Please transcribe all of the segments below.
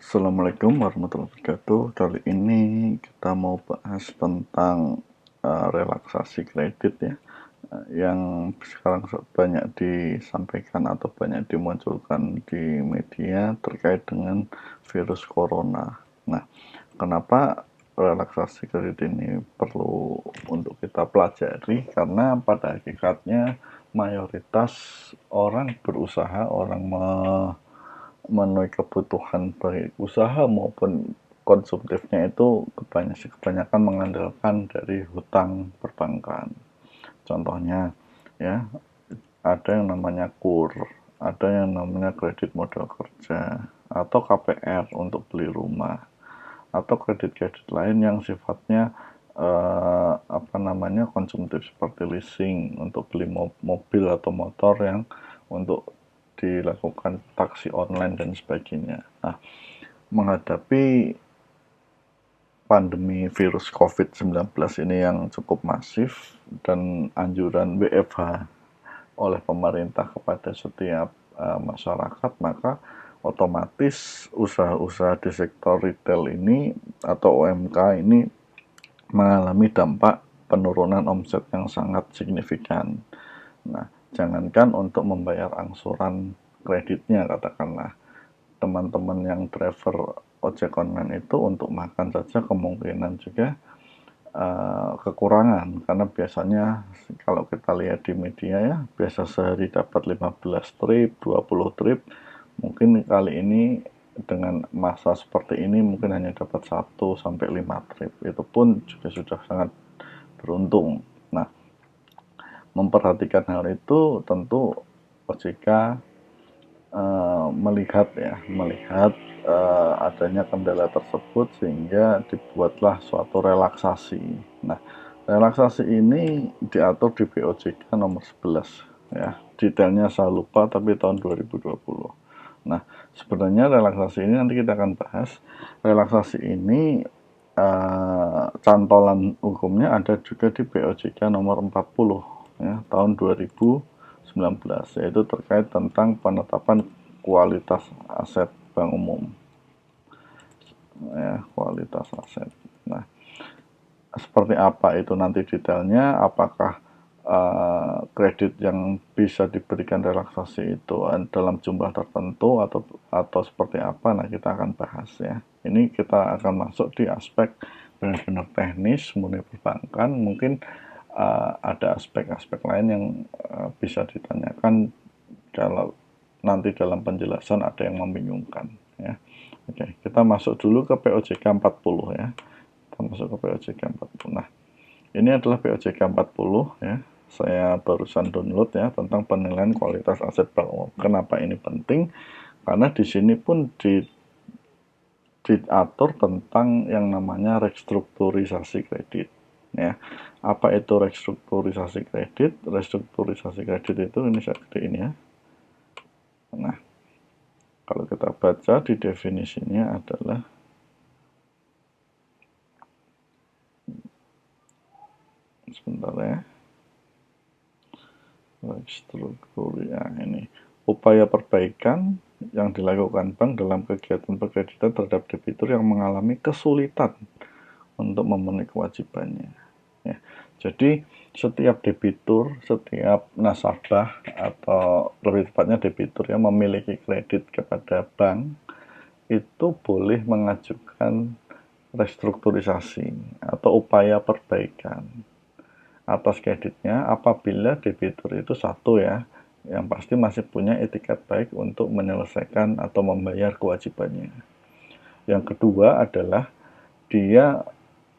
Assalamualaikum warahmatullahi wabarakatuh. Kali ini kita mau bahas tentang relaksasi kredit ya, yang sekarang banyak disampaikan atau banyak dimunculkan di media terkait dengan virus corona. Nah, kenapa relaksasi kredit ini perlu untuk kita pelajari? Karena pada hakikatnya mayoritas orang berusaha, orang memenuhi kebutuhan baik usaha maupun konsumtifnya itu kebanyakan mengandalkan dari hutang perbankan. Contohnya ya, ada yang namanya KUR, ada yang namanya kredit modal kerja, atau KPR untuk beli rumah, atau kredit-kredit lain yang sifatnya konsumtif seperti leasing untuk beli mobil atau motor yang untuk dilakukan taksi online dan sebagainya. Nah, menghadapi pandemi virus COVID-19 ini yang cukup masif dan anjuran WFH oleh pemerintah kepada setiap masyarakat, maka otomatis usaha-usaha di sektor retail ini atau UMK ini mengalami dampak penurunan omset yang sangat signifikan. Nah, jangankan untuk membayar angsuran kreditnya, katakanlah teman-teman yang driver ojek online itu untuk makan saja kemungkinan juga kekurangan, karena biasanya kalau kita lihat di media ya, biasa sehari dapat 15 trip, 20 trip, mungkin kali ini dengan masa seperti ini mungkin hanya dapat 1 sampai 5 trip, itu pun juga sudah sangat beruntung. Nah, memperhatikan hal itu tentu OJK melihat adanya kendala tersebut sehingga dibuatlah suatu relaksasi. Nah, relaksasi ini diatur di BOJK nomor 11 ya. Detailnya saya lupa tapi tahun 2020. Nah, sebenarnya relaksasi ini nanti kita akan bahas. Relaksasi ini cantolan hukumnya ada juga di BOJK nomor 40 ya, tahun 2019, yaitu terkait tentang penetapan kualitas aset bank umum ya, kualitas aset. Nah, seperti apa itu nanti detailnya, apakah kredit yang bisa diberikan relaksasi itu dalam jumlah tertentu atau seperti apa, nah kita akan bahas ya. Ini kita akan masuk di aspek benar-benar teknis murni perbankan, mungkin ada aspek-aspek lain yang bisa ditanyakan kalau nanti dalam penjelasan ada yang membingungkan ya. Oke, kita masuk dulu ke POJK 40 ya. Kita masuk ke POJK 40. Nah, ini adalah POJK 40 ya. Saya barusan download ya, tentang penilaian kualitas aset bank umum. Kenapa ini penting? Karena di sini pun diatur tentang yang namanya restrukturisasi kredit ya. Apa itu restrukturisasi kredit? Restrukturisasi kredit itu, ini saya gedein ya. Nah, kalau kita baca di definisinya adalah sebentar ya. Restruktur ya, ini upaya perbaikan yang dilakukan bank dalam kegiatan perkreditan terhadap debitur yang mengalami kesulitan untuk memenuhi kewajibannya. Ya. Jadi setiap debitur, setiap nasabah atau lebih tepatnya debitur yang memiliki kredit kepada bank itu boleh mengajukan restrukturisasi atau upaya perbaikan atas kreditnya apabila debitur itu satu ya, yang pasti masih punya etikat baik untuk menyelesaikan atau membayar kewajibannya. Yang kedua adalah dia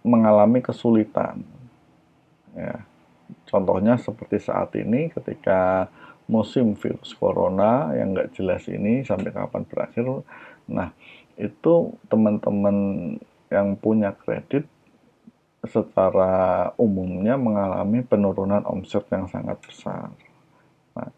mengalami kesulitan. Ya, contohnya seperti saat ini ketika musim virus corona yang nggak jelas ini sampai kapan berakhir. Nah, itu teman-teman yang punya kredit secara umumnya mengalami penurunan omset yang sangat besar. Nah,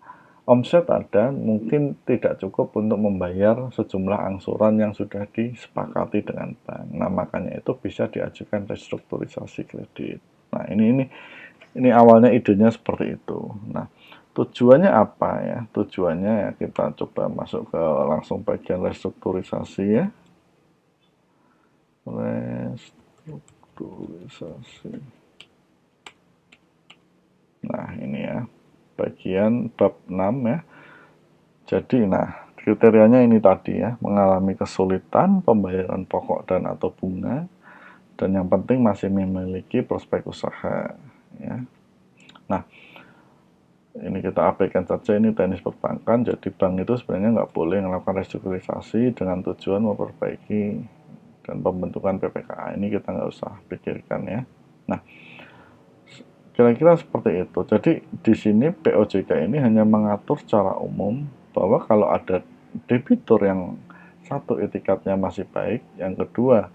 omset ada, mungkin tidak cukup untuk membayar sejumlah angsuran yang sudah disepakati dengan bank. Nah, makanya itu bisa diajukan restrukturisasi kredit. Nah, ini awalnya idenya seperti itu. Nah, tujuannya apa ya? Tujuannya ya kita coba masuk ke langsung bagian restrukturisasi ya. Strukturisasi. Nah, ini ya, bagian bab 6 ya. Jadi, kriterianya ini tadi ya, mengalami kesulitan pembayaran pokok dan atau bunga, dan yang penting masih memiliki prospek usaha ya. Nah, ini kita abaikan saja, ini teknis perbankan. Jadi bank itu sebenarnya nggak boleh melakukan restrukturisasi dengan tujuan memperbaiki dan pembentukan PPKA. Ini kita nggak usah pikirkan ya. Nah, kira-kira seperti itu. Jadi di sini POJK ini hanya mengatur secara umum bahwa kalau ada debitur yang satu itikadnya masih baik, yang kedua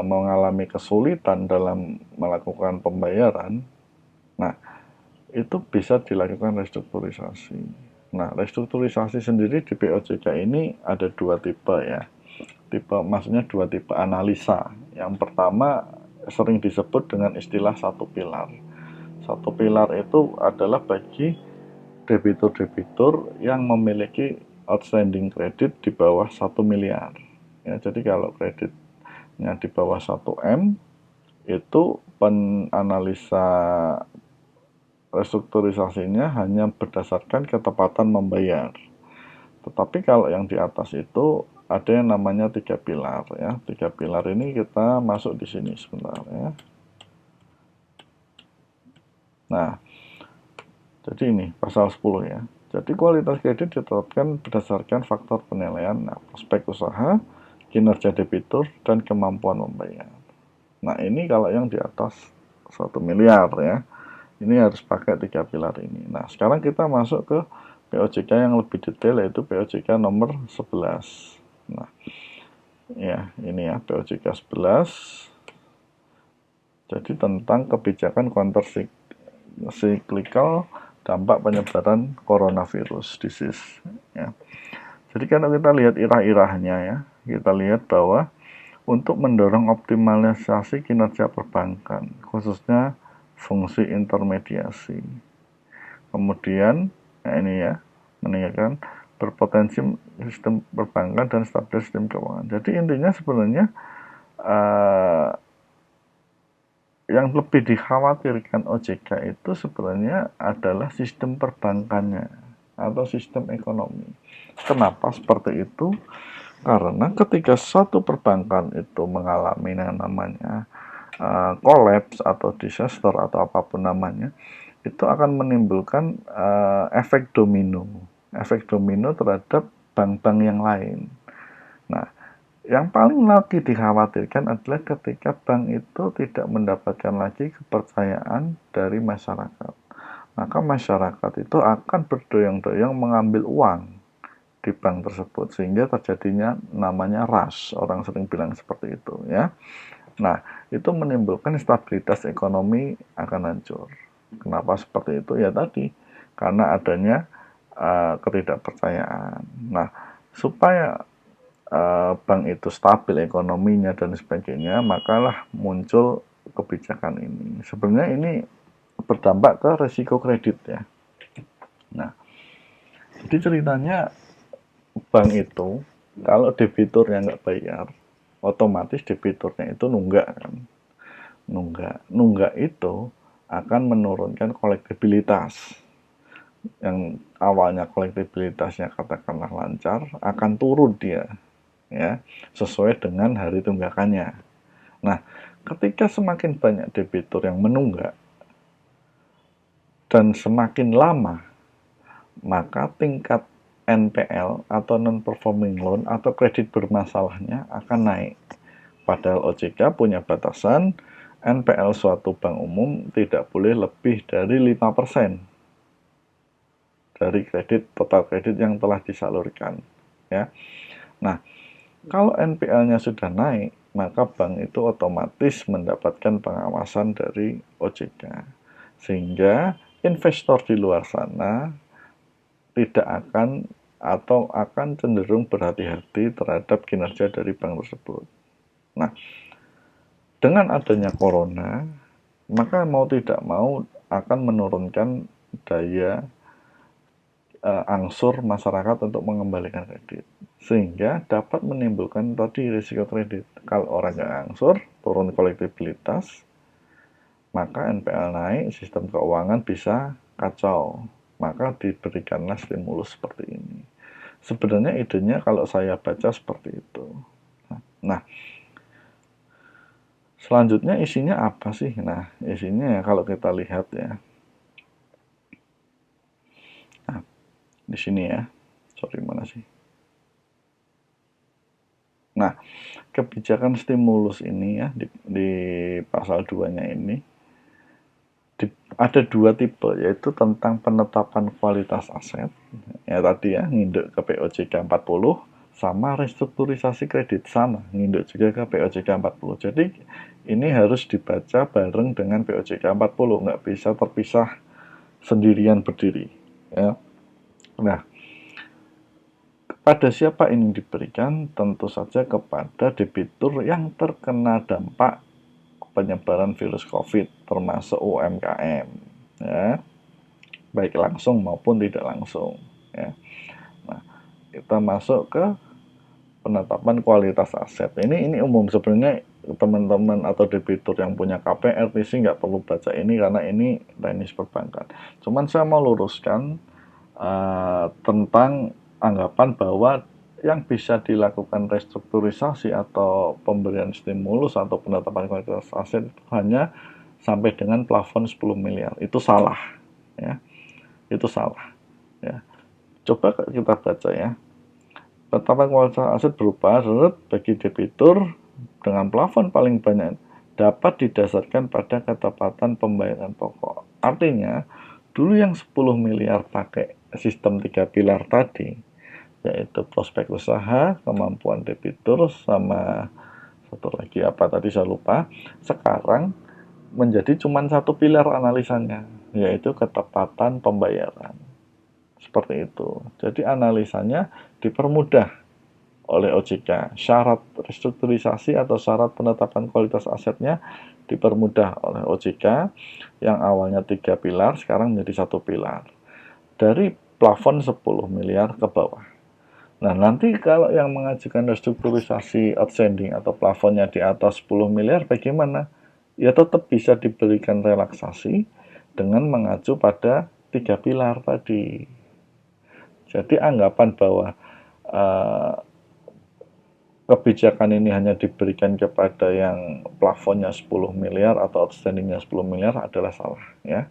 mengalami kesulitan dalam melakukan pembayaran, nah itu bisa dilakukan restrukturisasi. Nah, restrukturisasi sendiri di POJK ini ada dua tipe ya. Maksudnya dua tipe analisa. Yang pertama sering disebut dengan istilah satu pilar. Satu pilar itu adalah bagi debitur-debitur yang memiliki outstanding kredit di bawah 1 miliar. Ya, jadi kalau kreditnya di bawah 1 M, itu penanalisa restrukturisasinya hanya berdasarkan ketepatan membayar. Tetapi kalau yang di atas itu ada yang namanya 3 pilar ya. 3 pilar ini kita masuk di sini sebentar ya. Nah, jadi ini pasal 10 ya. Jadi kualitas kredit ditetapkan berdasarkan faktor penilaian prospek usaha, kinerja debitur, dan kemampuan membayar. Nah, ini kalau yang di atas 1 miliar ya. Ini harus pakai 3 pilar ini. Nah, sekarang kita masuk ke POJK yang lebih detail, yaitu POJK nomor 11. Nah, ya, ini ya POJK 11. Jadi tentang kebijakan counter cyclical dampak penyebaran coronavirus disease ya. Jadi kalau kita lihat irah-irahnya ya, kita lihat bahwa untuk mendorong optimalisasi kinerja perbankan, khususnya fungsi intermediasi. Kemudian, ini ya, meningkatkan berpotensi sistem perbankan dan stabilitas sistem keuangan. Jadi intinya sebenarnya yang lebih dikhawatirkan OJK itu sebenarnya adalah sistem perbankannya atau sistem ekonomi. Kenapa seperti itu? Karena ketika suatu perbankan itu mengalami yang namanya collapse atau disaster atau apapun namanya, itu akan menimbulkan efek domino terhadap bank-bank yang lain. Nah, yang paling lagi dikhawatirkan adalah ketika bank itu tidak mendapatkan lagi kepercayaan dari masyarakat. Maka masyarakat itu akan berdoyong-doyong mengambil uang di bank tersebut, sehingga terjadinya namanya rush, orang sering bilang seperti itu ya. Nah, itu menimbulkan stabilitas ekonomi akan hancur. Kenapa seperti itu? Ya tadi, karena adanya ketidakpercayaan. Nah, supaya bank itu stabil ekonominya dan sebagainya, makalah muncul kebijakan ini. Sebenarnya ini berdampak ke risiko kredit ya. Nah, jadi ceritanya bank itu kalau debiturnya nggak bayar, otomatis debiturnya itu nunggak kan. Nunggak itu akan menurunkan kolektibilitas. Yang awalnya kolektibilitasnya katakanlah lancar, akan turun dia ya, sesuai dengan hari tunggakannya. Nah, ketika semakin banyak debitur yang menunggak dan semakin lama, maka tingkat NPL atau non-performing loan atau kredit bermasalahnya akan naik. Padahal OJK punya batasan NPL suatu bank umum tidak boleh lebih dari 5% dari total kredit yang telah disalurkan ya. Nah, kalau NPL-nya sudah naik, maka bank itu otomatis mendapatkan pengawasan dari OJK. Sehingga investor di luar sana tidak akan atau akan cenderung berhati-hati terhadap kinerja dari bank tersebut. Nah, dengan adanya corona, maka mau tidak mau akan menurunkan daya angsur masyarakat untuk mengembalikan kredit. sehingga dapat menimbulkan tadi risiko kredit. Kalau orang yang angsur, turun kolektibilitas, maka NPL naik, sistem keuangan bisa kacau. Maka diberikanlah stimulus seperti ini. Sebenarnya idenya kalau saya baca seperti itu. Nah, selanjutnya isinya apa sih? Nah, isinya ya kalau kita lihat ya. Nah, di sini ya. Sorry, mana sih? Nah, kebijakan stimulus ini ya di pasal 2-nya ini ada dua tipe, yaitu tentang penetapan kualitas aset ya tadi ya, nginduk ke POJK 40, sama restrukturisasi kredit, sama nginduk juga ke POJK 40. Jadi ini harus dibaca bareng dengan POJK 40, nggak bisa terpisah sendirian berdiri ya. Nah, pada siapa ini diberikan? Tentu saja kepada debitur yang terkena dampak penyebaran virus COVID, termasuk UMKM, ya, baik langsung maupun tidak langsung. Ya. Nah, kita masuk ke penetapan kualitas aset. Ini umum sebenarnya, teman-teman atau debitur yang punya KPR sih nggak perlu baca ini karena ini teknis perbankan. Cuman saya mau luruskan tentang anggapan bahwa yang bisa dilakukan restrukturisasi atau pemberian stimulus atau penetapan kualitas aset itu hanya sampai dengan plafon 10 miliar. Itu salah ya. Itu salah ya. Coba kita baca ya. Penetapan kualitas aset berupa bagi debitur dengan plafon paling banyak dapat didasarkan pada ketepatan pembayaran pokok. Artinya, dulu yang 10 miliar pakai sistem 3 pilar tadi, yaitu prospek usaha, kemampuan debitur, sama satu lagi apa tadi saya lupa. Sekarang menjadi cuma satu pilar analisanya, yaitu ketepatan pembayaran. Seperti itu. Jadi analisanya dipermudah oleh OJK. Syarat restrukturisasi atau syarat penetapan kualitas asetnya dipermudah oleh OJK, yang awalnya 3 pilar sekarang menjadi satu pilar. Dari plafon 10 miliar ke bawah. Nah, nanti kalau yang mengajukan restrukturisasi outstanding atau plafonnya di atas 10 miliar bagaimana? Ya tetap bisa diberikan relaksasi dengan mengacu pada 3 pilar tadi. Jadi anggapan bahwa kebijakan ini hanya diberikan kepada yang plafonnya 10 miliar atau outstandingnya 10 miliar adalah salah ya.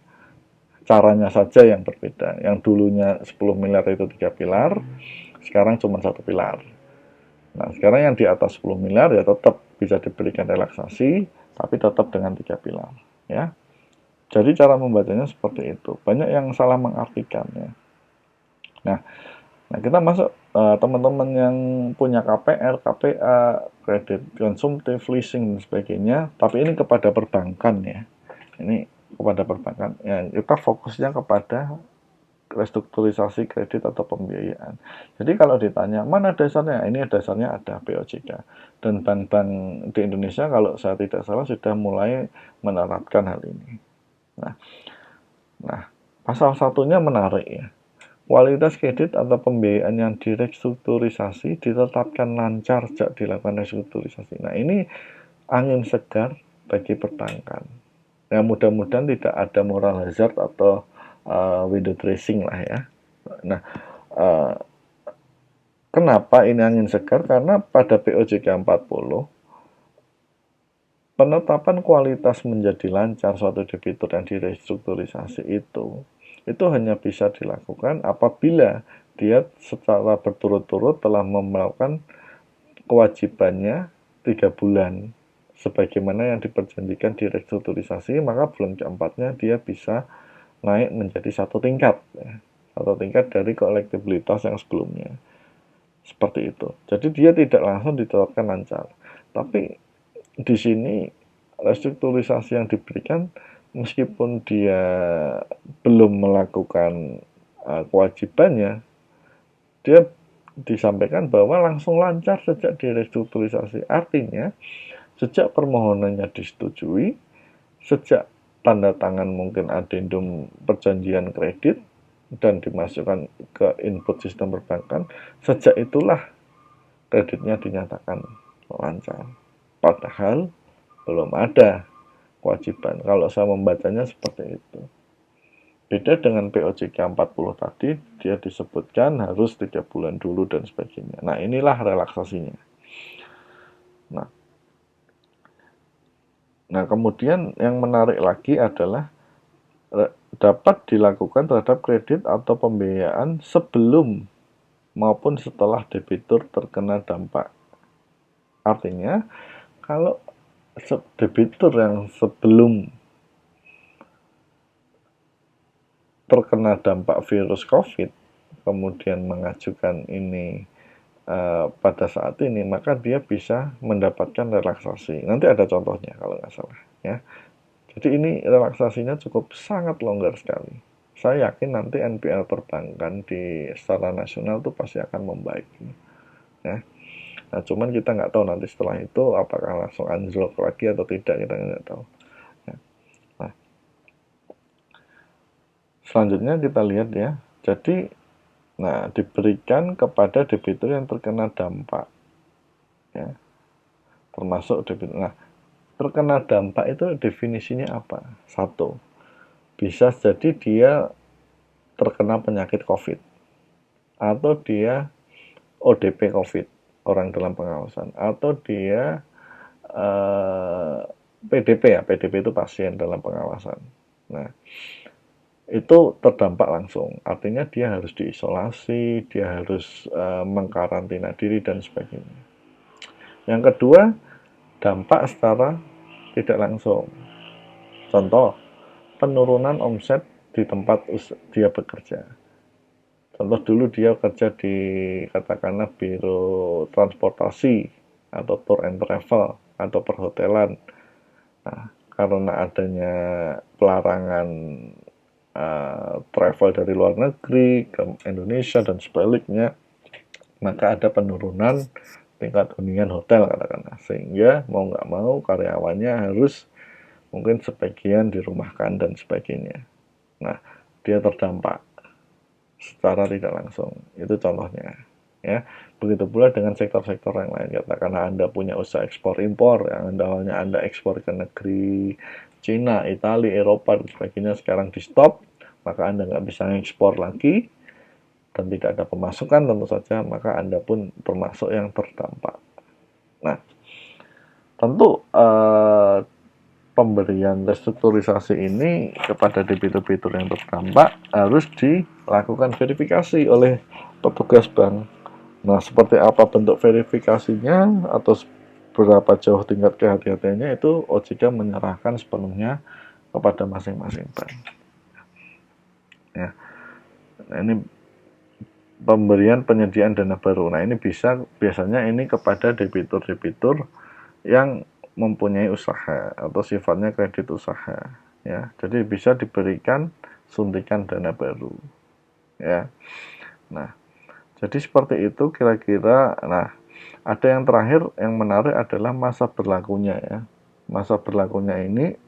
Caranya saja yang berbeda. Yang dulunya 10 miliar itu 3 pilar, sekarang cuma satu pilar. Nah, sekarang yang di atas 10 miliar ya tetap bisa diberikan relaksasi, tapi tetap dengan 3 pilar ya. Jadi cara membacanya seperti itu. Banyak yang salah mengartikannya. Nah, kita masuk teman-teman yang punya KPR, KPA, kredit konsumtif, leasing dan sebagainya, tapi ini kepada perbankan ya. Ini kepada perbankan. Ya, kita fokusnya kepada restrukturisasi kredit atau pembiayaan. Jadi kalau ditanya mana dasarnya, ini dasarnya ada POJK. Dan bank-bank di Indonesia kalau saya tidak salah sudah mulai menerapkan hal ini. Nah, pasal satunya menarik ya. Kualitas kredit atau pembiayaan yang direstrukturisasi ditetapkan lancar sejak dilakukan restrukturisasi. Nah, ini angin segar bagi perbankan. Ya, mudah-mudahan tidak ada moral hazard atau window dressing lah ya. Nah, kenapa ini angin segar? Karena pada POJK 40, penetapan kualitas menjadi lancar suatu debitur yang direstrukturisasi itu hanya bisa dilakukan apabila dia secara berturut-turut telah melakukan kewajibannya 3 bulan sebagaimana yang diperjanjikan di restrukturisasi, maka bulan keempatnya dia bisa naik menjadi satu tingkat ya. Satu tingkat dari kolektibilitas yang sebelumnya, seperti itu. Jadi dia tidak langsung ditetapkan lancar, tapi di sini restrukturisasi yang diberikan meskipun dia belum melakukan kewajibannya, dia disampaikan bahwa langsung lancar sejak direstrukturisasi. Artinya, sejak permohonannya disetujui, sejak tanda tangan mungkin adendum perjanjian kredit dan dimasukkan ke input sistem perbankan, sejak itulah kreditnya dinyatakan lancar. Padahal belum ada kewajiban. Kalau saya membacanya seperti itu. Beda dengan POJK 40 tadi, dia disebutkan harus 3 bulan dulu dan sebagainya. Nah, inilah relaksasinya. Nah, kemudian yang menarik lagi adalah dapat dilakukan terhadap kredit atau pembiayaan sebelum maupun setelah debitur terkena dampak. Artinya, kalau debitur yang sebelum terkena dampak virus COVID, kemudian mengajukan ini pada saat ini, maka dia bisa mendapatkan relaksasi. Nanti ada contohnya kalau nggak salah. Ya. Jadi ini relaksasinya cukup sangat longgar sekali. Saya yakin nanti NPL perbankan di secara nasional itu pasti akan membaik. Ya. Nah, cuman kita nggak tahu nanti setelah itu apakah langsung anjlok lagi atau tidak, kita nggak tahu. Ya. Nah, selanjutnya kita lihat ya. Jadi, nah diberikan kepada debitur yang terkena dampak, ya, termasuk debitur. Nah, terkena dampak itu definisinya apa? Satu, bisa jadi dia terkena penyakit COVID atau dia ODP COVID, orang dalam pengawasan, atau dia PDP ya, PDP itu pasien dalam pengawasan. Nah, itu terdampak langsung, artinya dia harus diisolasi, dia harus mengkarantina diri dan sebagainya. Yang kedua, dampak secara tidak langsung. Contoh, penurunan omset di tempat dia bekerja. Contoh dulu dia kerja di katakanlah biro transportasi atau tour and travel atau perhotelan. Nah, karena adanya pelarangan travel dari luar negeri ke Indonesia dan sebaliknya, maka ada penurunan tingkat hunian hotel katakanlah, sehingga mau nggak mau karyawannya harus mungkin sebagian dirumahkan dan sebagainya. Nah, dia terdampak secara tidak langsung. Itu contohnya. Ya, begitu pula dengan sektor-sektor yang lain. Katakanlah Anda punya usaha ekspor impor, yang awalnya Anda ekspor ke negeri Cina, Italia, Eropa dan sebagainya, sekarang di stop, maka Anda nggak bisa ekspor lagi dan tidak ada pemasukan tentu saja, maka Anda pun termasuk yang terdampak. Nah, tentu pemberian restrukturisasi ini kepada debitur-debitur yang terdampak harus dilakukan verifikasi oleh petugas bank. Nah, seperti apa bentuk verifikasinya atau berapa jauh tingkat kehati-hatiannya itu OJK menyerahkan sepenuhnya kepada masing-masing bank. Ya. Nah, ini pemberian penyediaan dana baru. Nah, ini biasanya ini kepada debitur-debitur yang mempunyai usaha atau sifatnya kredit usaha, ya. Jadi bisa diberikan suntikan dana baru, ya. Nah, jadi seperti itu kira-kira. Nah, ada yang terakhir yang menarik adalah masa berlakunya ya. Masa berlakunya ini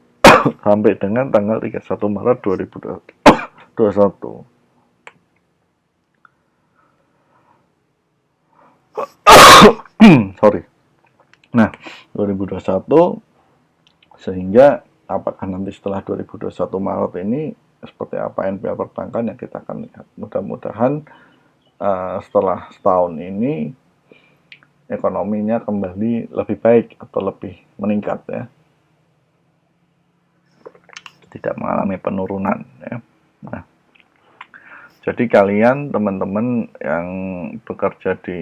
sampai dengan tanggal 31 Maret 2021. Sorry. Nah, 2021 sehingga apakah nanti setelah 2021 Maret ini seperti apa NPL perbankan yang kita akan lihat. Mudah-mudahan setelah setahun ini ekonominya kembali lebih baik atau lebih meningkat ya, tidak mengalami penurunan ya. Nah, jadi kalian teman-teman yang bekerja di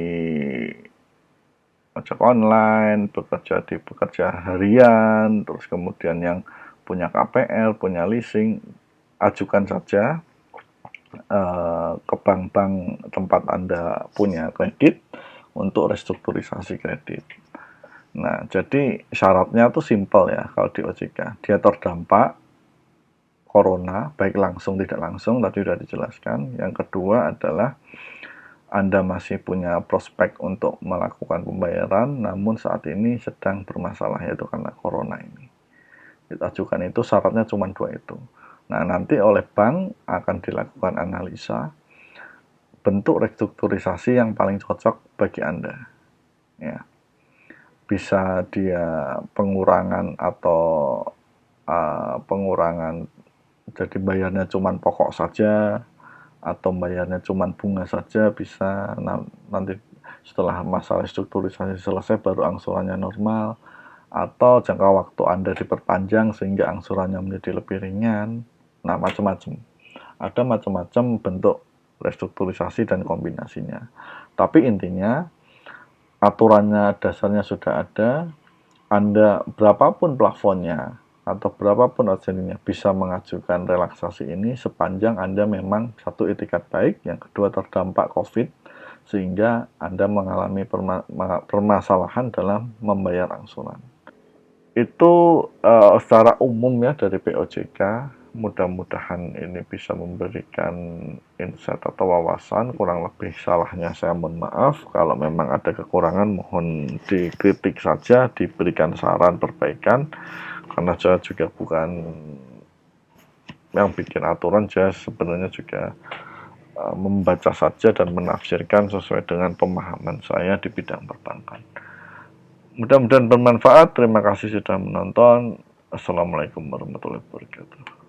ojek online, bekerja harian, terus kemudian yang punya KPR, punya leasing, ajukan saja ke bank-bank tempat Anda punya kredit untuk restrukturisasi kredit. Nah, jadi syaratnya tuh simpel ya kalau di OJK. Dia terdampak corona, baik langsung tidak langsung, tadi sudah dijelaskan. Yang kedua adalah Anda masih punya prospek untuk melakukan pembayaran, namun saat ini sedang bermasalah, yaitu karena corona ini. Kita ajukan itu, syaratnya cuma dua itu. Nah, nanti oleh bank akan dilakukan analisa bentuk restrukturisasi yang paling cocok bagi Anda. ya. Bisa dia pengurangan atau pengurangan, jadi bayarnya cuman pokok saja atau bayarnya cuman bunga saja bisa. Nanti setelah masalah strukturisasi selesai baru angsurannya normal, atau jangka waktu Anda diperpanjang sehingga angsurannya menjadi lebih ringan. Nah, macam-macam. Ada macam-macam bentuk restrukturisasi dan kombinasinya. Tapi intinya aturannya dasarnya sudah ada. Anda berapapun plafonnya atau berapapun urgensinya bisa mengajukan relaksasi ini sepanjang Anda memang satu itikat baik, yang kedua terdampak COVID sehingga Anda mengalami permasalahan dalam membayar angsuran. Itu secara umum ya dari POJK. Mudah-mudahan ini bisa memberikan insight atau wawasan. Kurang lebih salahnya saya mohon maaf. Kalau memang ada kekurangan mohon dikritik saja, diberikan saran perbaikan. Karena saya juga bukan yang bikin aturan, saya sebenarnya juga membaca saja dan menafsirkan sesuai dengan pemahaman saya di bidang perbankan. Mudah-mudahan bermanfaat. Terima kasih sudah menonton. Assalamualaikum warahmatullahi wabarakatuh.